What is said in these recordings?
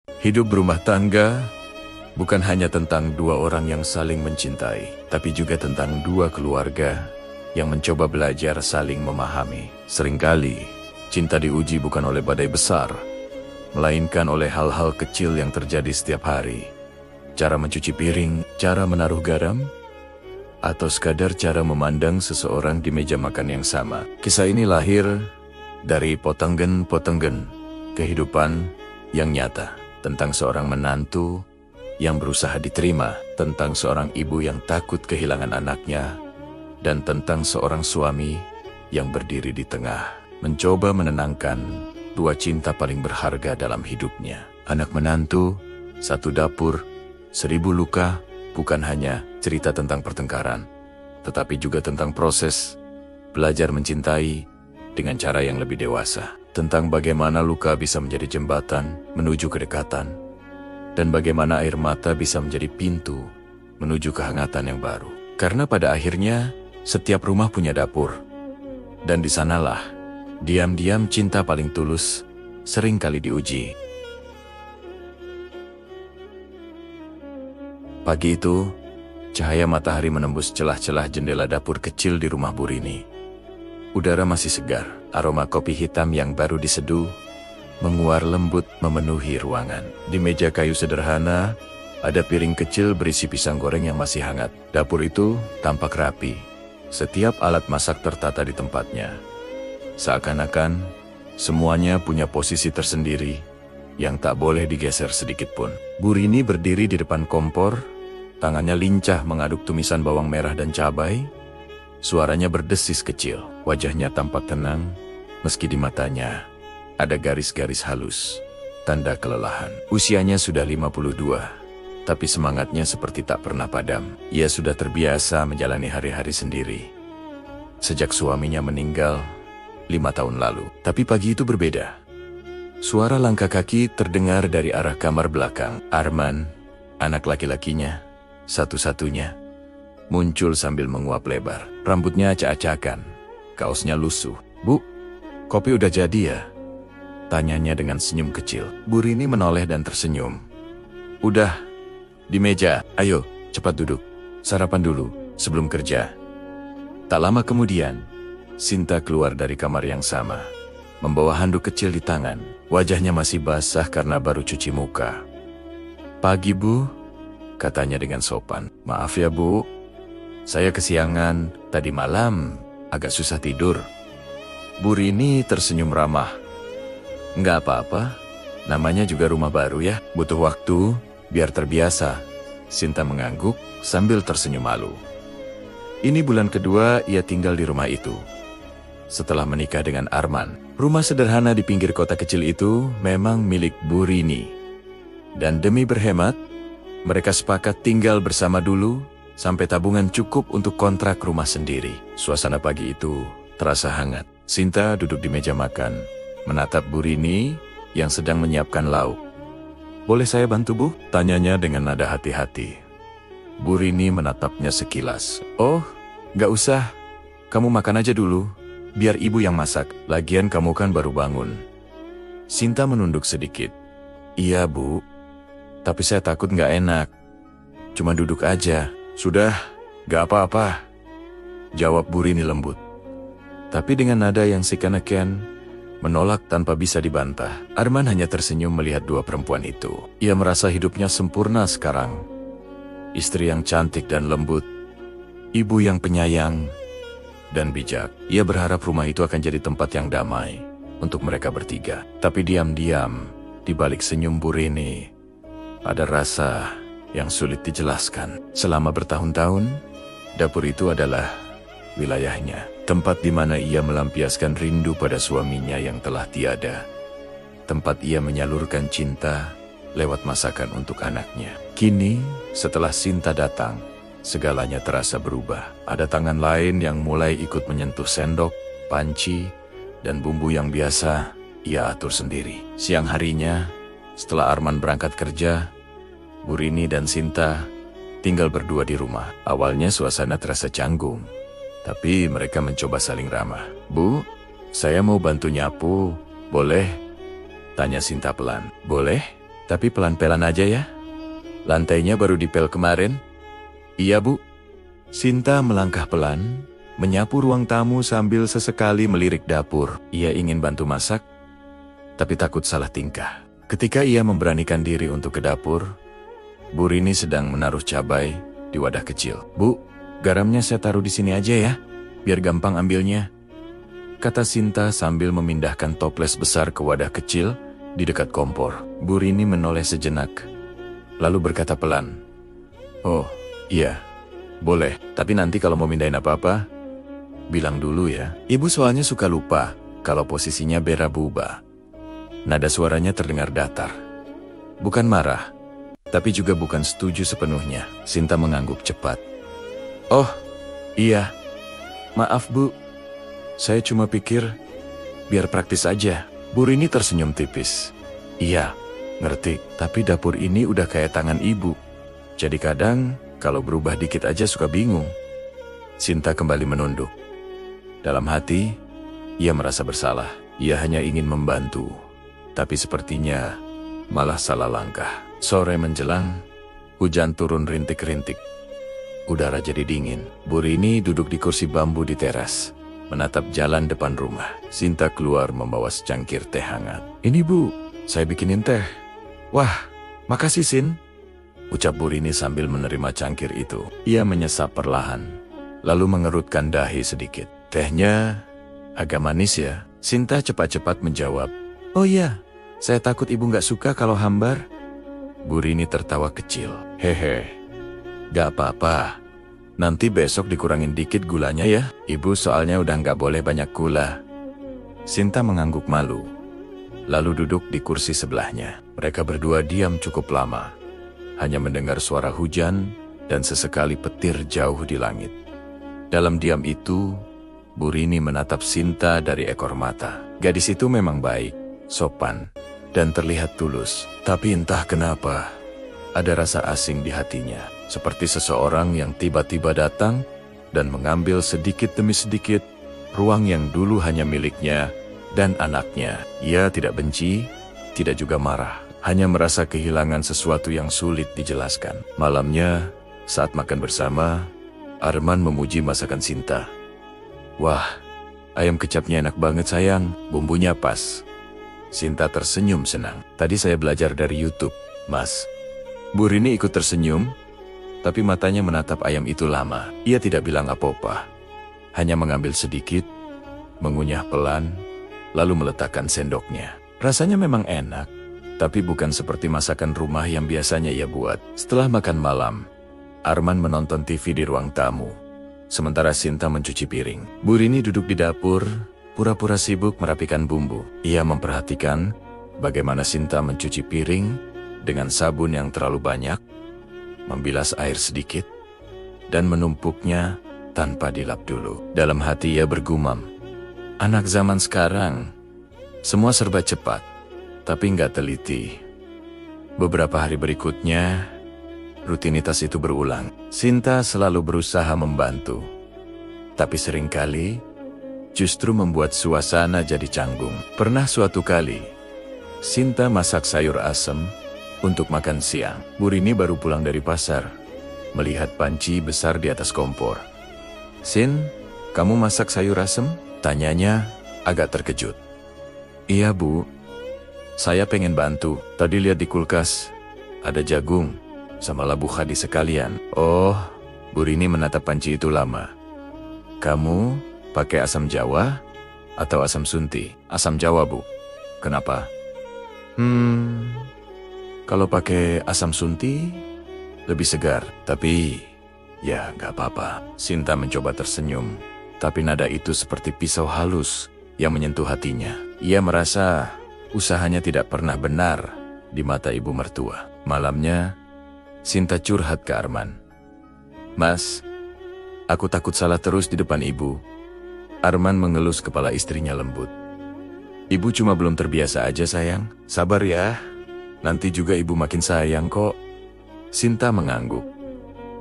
Hidup berumah tangga bukan hanya tentang dua orang yang saling mencintai, tapi juga tentang dua keluarga yang mencoba belajar saling memahami. Seringkali, cinta diuji bukan oleh badai besar, melainkan oleh hal-hal kecil yang terjadi setiap hari. Cara mencuci piring, cara menaruh garam, atau sekadar cara memandang seseorang di meja makan yang sama. Kisah ini lahir dari potenggen-potenggen kehidupan yang nyata, tentang seorang menantu yang berusaha diterima, tentang seorang ibu yang takut kehilangan anaknya, dan tentang seorang suami yang berdiri di tengah, mencoba menenangkan dua cinta paling berharga dalam hidupnya. Anak menantu, satu dapur, 1000 luka, bukan hanya cerita tentang pertengkaran, tetapi juga tentang proses belajar mencintai dengan cara yang lebih dewasa. Tentang bagaimana luka bisa menjadi jembatan menuju kedekatan, dan bagaimana air mata bisa menjadi pintu menuju kehangatan yang baru. Karena pada akhirnya, setiap rumah punya dapur. Dan di sanalah, diam-diam cinta paling tulus sering kali diuji. Pagi itu, cahaya matahari menembus celah-celah jendela dapur kecil di rumah Bu Rini. Udara masih segar, aroma kopi hitam yang baru diseduh menguar lembut memenuhi ruangan. Di meja kayu sederhana, ada piring kecil berisi pisang goreng yang masih hangat. Dapur itu tampak rapi. Setiap alat masak tertata di tempatnya. Seakan-akan semuanya punya posisi tersendiri yang tak boleh digeser sedikit pun. Bu Rini berdiri di depan kompor, tangannya lincah mengaduk tumisan bawang merah dan cabai. Suaranya berdesis kecil, wajahnya tampak tenang, meski di matanya ada garis-garis halus, tanda kelelahan. Usianya sudah 52, tapi semangatnya seperti tak pernah padam. Ia sudah terbiasa menjalani hari-hari sendiri sejak suaminya meninggal 5 tahun lalu. Tapi pagi itu berbeda. Suara langkah kaki terdengar dari arah kamar belakang. Arman, anak laki-lakinya, satu-satunya, muncul sambil menguap lebar. Rambutnya acak-acakan, kaosnya lusuh. "Bu, kopi udah jadi ya?" tanyanya dengan senyum kecil. Bu Rini menoleh dan tersenyum. "Udah, di meja. Ayo, cepat duduk. Sarapan dulu, sebelum kerja." Tak lama kemudian, Sinta keluar dari kamar yang sama, membawa handuk kecil di tangan. Wajahnya masih basah karena baru cuci muka. "Pagi, Bu," katanya dengan sopan. "Maaf ya, Bu. Saya kesiangan, tadi malam agak susah tidur." Bu Rini tersenyum ramah. "Nggak apa-apa, namanya juga rumah baru ya. Butuh waktu, biar terbiasa." Sinta mengangguk sambil tersenyum malu. Ini bulan kedua ia tinggal di rumah itu. Setelah menikah dengan Arman, rumah sederhana di pinggir kota kecil itu memang milik Bu Rini. Dan demi berhemat, mereka sepakat tinggal bersama dulu, sampai tabungan cukup untuk kontrak rumah sendiri. Suasana pagi itu terasa hangat. Sinta duduk di meja makan, menatap Bu Rini yang sedang menyiapkan lauk. "Boleh saya bantu, Bu?" tanyanya dengan nada hati-hati. Bu Rini menatapnya sekilas. "Oh, nggak usah. Kamu makan aja dulu, biar ibu yang masak. Lagian kamu kan baru bangun." Sinta menunduk sedikit. "Iya, Bu. Tapi saya takut nggak enak. Cuma duduk aja." "Sudah, gak apa-apa," jawab Bu Rini lembut. Tapi dengan nada yang seakan-akan menolak tanpa bisa dibantah. Arman hanya tersenyum melihat dua perempuan itu. Ia merasa hidupnya sempurna sekarang. Istri yang cantik dan lembut, ibu yang penyayang dan bijak. Ia berharap rumah itu akan jadi tempat yang damai untuk mereka bertiga. Tapi diam-diam, di balik senyum Bu Rini, ada rasa yang sulit dijelaskan. Selama bertahun-tahun, dapur itu adalah wilayahnya. Tempat di mana ia melampiaskan rindu pada suaminya yang telah tiada. Tempat ia menyalurkan cinta lewat masakan untuk anaknya. Kini, setelah Sinta datang, segalanya terasa berubah. Ada tangan lain yang mulai ikut menyentuh sendok, panci, dan bumbu yang biasa ia atur sendiri. Siang harinya, setelah Arman berangkat kerja, Bu Rini dan Sinta tinggal berdua di rumah. Awalnya suasana terasa canggung, tapi mereka mencoba saling ramah. "Bu, saya mau bantu nyapu, boleh?" tanya Sinta pelan. "Boleh?" Tapi pelan-pelan aja ya. Lantainya baru dipel kemarin. Iya, Bu. Sinta melangkah pelan, menyapu ruang tamu sambil sesekali melirik dapur. Ia ingin bantu masak, tapi takut salah tingkah. Ketika ia memberanikan diri untuk ke dapur, Bu Rini sedang menaruh cabai di wadah kecil. Bu, garamnya saya taruh di sini aja ya, biar gampang ambilnya, kata Sinta sambil memindahkan toples besar ke wadah kecil di dekat kompor. Bu Rini menoleh sejenak, lalu berkata pelan, "Oh, iya, boleh, tapi nanti kalau mau mindahin apa-apa, bilang dulu ya. Ibu soalnya suka lupa kalau posisinya berubah." Nada suaranya terdengar datar. Bukan marah, tapi juga bukan setuju sepenuhnya. Sinta mengangguk cepat. "Oh, iya. Maaf, Bu. Saya cuma pikir biar praktis aja." Bu Rini tersenyum tipis. "Iya, ngerti. Tapi dapur ini udah kayak tangan ibu. Jadi kadang kalau berubah dikit aja suka bingung." Sinta kembali menunduk. Dalam hati, ia merasa bersalah. Ia hanya ingin membantu. Tapi sepertinya malah salah langkah. Sore menjelang, hujan turun rintik-rintik. Udara jadi dingin. Bu Rini duduk di kursi bambu di teras, menatap jalan depan rumah. Sinta keluar membawa secangkir teh hangat. "Ini, Bu, saya bikinin teh." "Wah, makasih, Sin," ucap Bu Rini sambil menerima cangkir itu. Ia menyesap perlahan, lalu mengerutkan dahi sedikit. "Tehnya agak manis ya?" Sinta cepat-cepat menjawab. "Oh iya, saya takut ibu nggak suka kalau hambar." Bu Rini tertawa kecil. "Hehe, gak apa-apa. Nanti besok dikurangin dikit gulanya ya. Ibu soalnya udah nggak boleh banyak gula." Sinta mengangguk malu, lalu duduk di kursi sebelahnya. Mereka berdua diam cukup lama, hanya mendengar suara hujan dan sesekali petir jauh di langit. Dalam diam itu, Bu Rini menatap Sinta dari ekor mata. Gadis itu memang baik, sopan, dan terlihat tulus. Tapi entah kenapa, ada rasa asing di hatinya. Seperti seseorang yang tiba-tiba datang dan mengambil sedikit demi sedikit ruang yang dulu hanya miliknya dan anaknya. Ia tidak benci, tidak juga marah. Hanya merasa kehilangan sesuatu yang sulit dijelaskan. Malamnya, saat makan bersama, Arman memuji masakan Sinta. "Wah, ayam kecapnya enak banget sayang, bumbunya pas." Sinta tersenyum senang. "Tadi saya belajar dari YouTube, Mas." Bu Rini ikut tersenyum, tapi matanya menatap ayam itu lama. Ia tidak bilang apa-apa, hanya mengambil sedikit, mengunyah pelan, lalu meletakkan sendoknya. Rasanya memang enak, tapi bukan seperti masakan rumah yang biasanya ia buat. Setelah makan malam, Arman menonton TV di ruang tamu, sementara Sinta mencuci piring. Bu Rini duduk di dapur, pura-pura sibuk merapikan bumbu. Ia memperhatikan bagaimana Sinta mencuci piring dengan sabun yang terlalu banyak, membilas air sedikit, dan menumpuknya tanpa dilap dulu. Dalam hati ia bergumam, anak zaman sekarang, semua serba cepat, tapi nggak teliti. Beberapa hari berikutnya, rutinitas itu berulang. Sinta selalu berusaha membantu, tapi seringkali justru membuat suasana jadi canggung. Pernah suatu kali, Sinta masak sayur asem untuk makan siang. Bu Rini baru pulang dari pasar, melihat panci besar di atas kompor. "Sin, kamu masak sayur asem?" tanyanya agak terkejut. "Iya, Bu. Saya pengen bantu. Tadi lihat di kulkas, ada jagung sama labu hadi sekalian." "Oh," Bu Rini menatap panci itu lama. "Kamu pakai asam Jawa atau asam sunti?" "Asam Jawa, Bu." "Kenapa?" Kalau pakai asam sunti, lebih segar. Tapi, ya nggak apa-apa." Sinta mencoba tersenyum, tapi nada itu seperti pisau halus yang menyentuh hatinya. Ia merasa usahanya tidak pernah benar di mata ibu mertua. Malamnya, Sinta curhat ke Arman. "Mas, aku takut salah terus di depan ibu." Arman mengelus kepala istrinya lembut. "Ibu cuma belum terbiasa aja sayang. Sabar ya. Nanti juga ibu makin sayang kok." Sinta mengangguk,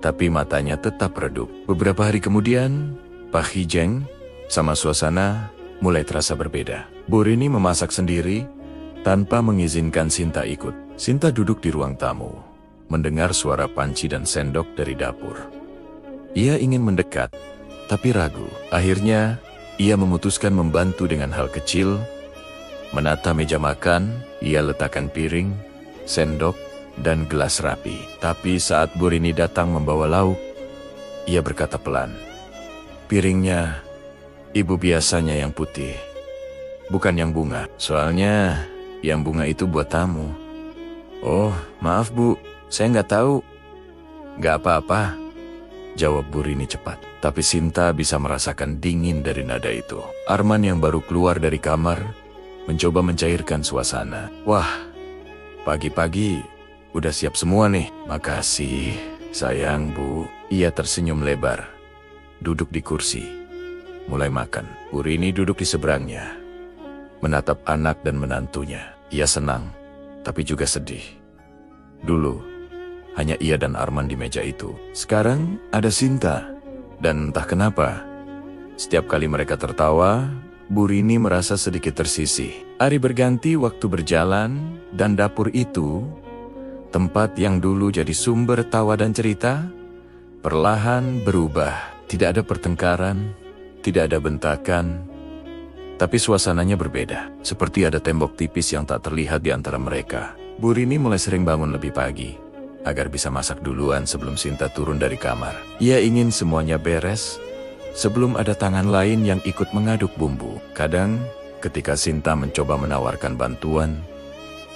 tapi matanya tetap redup. Beberapa hari kemudian, Pak Hijeng sama suasana mulai terasa berbeda. Bu Rini memasak sendiri tanpa mengizinkan Sinta ikut. Sinta duduk di ruang tamu, mendengar suara panci dan sendok dari dapur. Ia ingin mendekat, tapi ragu. Akhirnya, ia memutuskan membantu dengan hal kecil. Menata meja makan, ia letakkan piring, sendok, dan gelas rapi. Tapi saat Bu Rini datang membawa lauk, ia berkata pelan, "Piringnya, Ibu biasanya yang putih, bukan yang bunga. Soalnya, yang bunga itu buat tamu." "Oh, maaf Bu, saya nggak tahu." "Nggak apa-apa," jawab Bu Rini cepat. Tapi Sinta bisa merasakan dingin dari nada itu. Arman yang baru keluar dari kamar, mencoba mencairkan suasana. "Wah, pagi-pagi udah siap semua nih." "Makasih, sayang Bu." Ia tersenyum lebar, duduk di kursi, mulai makan. Bu Rini duduk di seberangnya, menatap anak dan menantunya. Ia senang, tapi juga sedih. Dulu, hanya ia dan Arman di meja itu. Sekarang ada Sinta, dan entah kenapa, setiap kali mereka tertawa, Bu Rini merasa sedikit tersisih. Hari berganti, waktu berjalan, dan dapur itu, tempat yang dulu jadi sumber tawa dan cerita, perlahan berubah. Tidak ada pertengkaran, tidak ada bentakan, tapi suasananya berbeda. Seperti ada tembok tipis yang tak terlihat di antara mereka. Bu Rini mulai sering bangun lebih pagi, agar bisa masak duluan sebelum Sinta turun dari kamar. Ia ingin semuanya beres, sebelum ada tangan lain yang ikut mengaduk bumbu. Kadang, ketika Sinta mencoba menawarkan bantuan,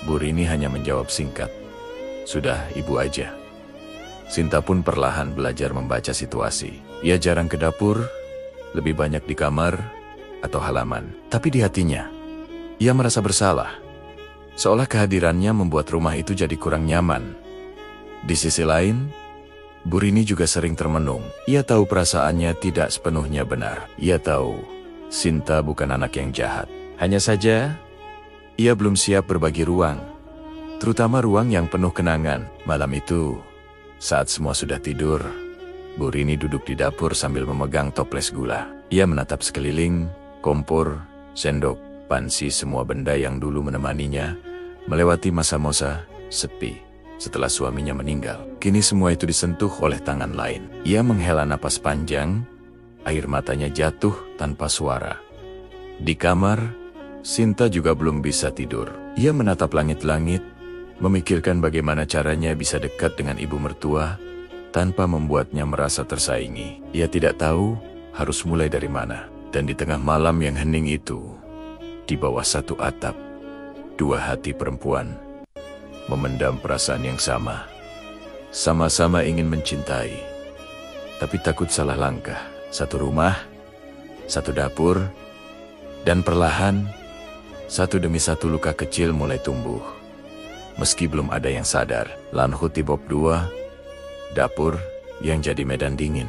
Bu Rini hanya menjawab singkat, "Sudah, Ibu aja." Sinta pun perlahan belajar membaca situasi. Ia jarang ke dapur, lebih banyak di kamar atau halaman. Tapi di hatinya, ia merasa bersalah. Seolah kehadirannya membuat rumah itu jadi kurang nyaman. Di sisi lain, Bu Rini juga sering termenung. Ia tahu perasaannya tidak sepenuhnya benar. Ia tahu Sinta bukan anak yang jahat. Hanya saja, ia belum siap berbagi ruang, terutama ruang yang penuh kenangan. Malam itu, saat semua sudah tidur, Bu Rini duduk di dapur sambil memegang toples gula. Ia menatap sekeliling, kompor, sendok, panci, semua benda yang dulu menemaninya, melewati masa-masa sepi setelah suaminya meninggal. Kini semua itu disentuh oleh tangan lain. Ia menghela napas panjang, air matanya jatuh tanpa suara. Di kamar, Sinta juga belum bisa tidur. Ia menatap langit-langit, memikirkan bagaimana caranya bisa dekat dengan ibu mertua tanpa membuatnya merasa tersaingi. Ia tidak tahu harus mulai dari mana. Dan di tengah malam yang hening itu, di bawah satu atap, dua hati perempuan memendam perasaan yang sama. Sama-sama ingin mencintai, tapi takut salah langkah. Satu rumah, satu dapur, dan perlahan, satu demi satu luka kecil mulai tumbuh. Meski belum ada yang sadar, Lanhut Tibob II, dapur yang jadi medan dingin.